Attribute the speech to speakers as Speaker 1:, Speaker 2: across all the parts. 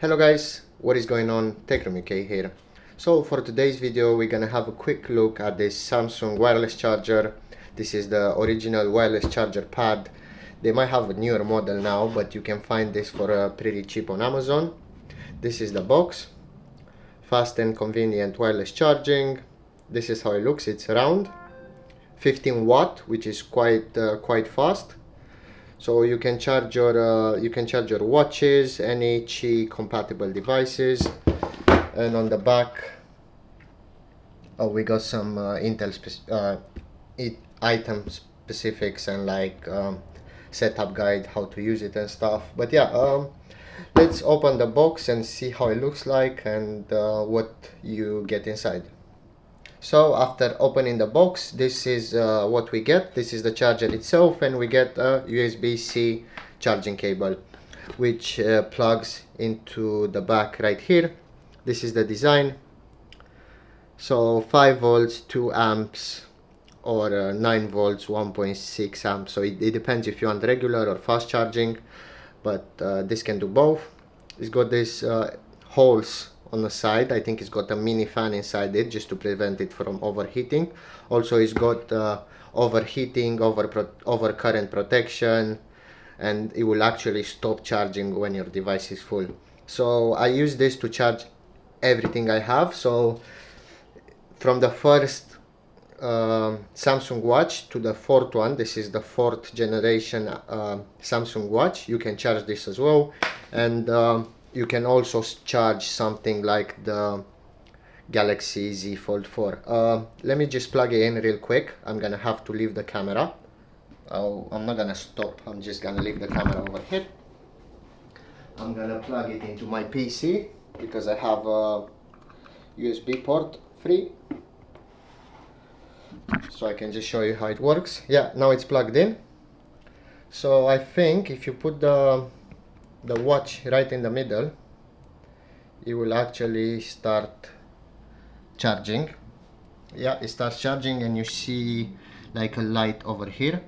Speaker 1: Hello guys, what is going on? techroomuk here. So for today's video we're gonna have a quick look at this Samsung wireless charger. This is the original wireless charger pad. They might have a newer model now, but you can find this for pretty cheap on Amazon. This is the box. Fast and convenient wireless charging. This is how it looks. It's round, 15 watt, which is quite fast. So you can charge your watches, any Qi compatible devices. And on the back we got some Intel item specifics and like setup guide, how to use it and stuff. But yeah, let's open the box and see how it looks like and what you get inside. So after opening the box, this is what we get. This is the charger itself, and we get a USB-C charging cable, which plugs into the back right here. This is the design. So 5 volts, 2 amps, or 9 volts, 1.6 amps. So it depends if you want regular or fast charging, but this can do both. It's got these holes on the side. I think it's got a mini fan inside it just to prevent it from overheating. Also it's got overheating, overcurrent protection, and it will actually stop charging when your device is full. So I use this to charge everything I have. So from the first Samsung watch to the fourth one, this is the 4th generation Samsung watch, you can charge this as well. And you can also charge something like the Galaxy Z Fold 4. Let me just plug it in real quick. I'm gonna have to leave the camera. I'm not gonna stop, I'm just gonna leave the camera over here. I'm gonna plug it into my PC because I have a USB port free, so I can just show you how it works. Yeah, now it's plugged in. So I think if you put the watch right in the middle, it will actually start charging. Yeah, it starts charging, and you see like a light over here.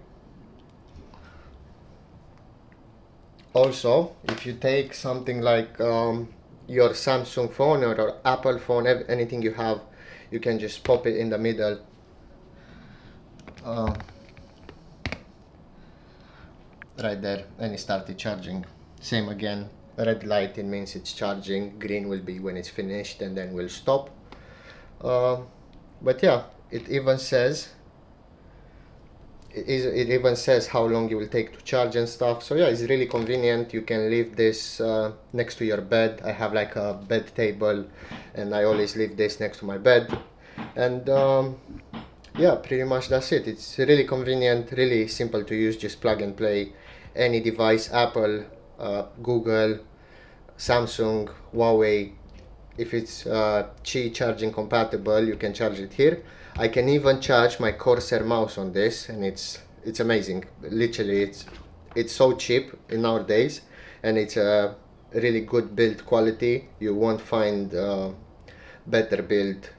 Speaker 1: Also, if you take something like your Samsung phone or Apple phone, anything you have, you can just pop it in the middle. Right there, and it started charging. Same again, red light, it means it's charging. Green will be when it's finished, and then will stop. But yeah, it even says how long it will take to charge and stuff. So yeah, it's really convenient. You can leave this next to your bed. I have like a bed table, and I always leave this next to my bed. And yeah, pretty much that's it. It's really convenient, really simple to use. Just plug and play any device, Apple, Google, Samsung, Huawei. If it's Qi charging compatible, you can charge it here. I can even charge my Corsair mouse on this, and it's amazing. Literally, it's so cheap in nowadays, and it's a really good build quality. You won't find better build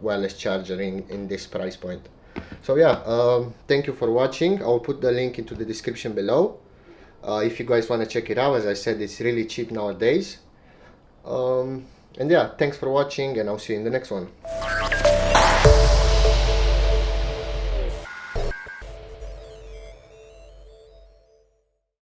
Speaker 1: wireless charger in this price point. So yeah, thank you for watching. I'll put the link into the description below. If you guys want to check it out, as I said, it's really cheap nowadays. And yeah, thanks for watching, and I'll see you in the next one.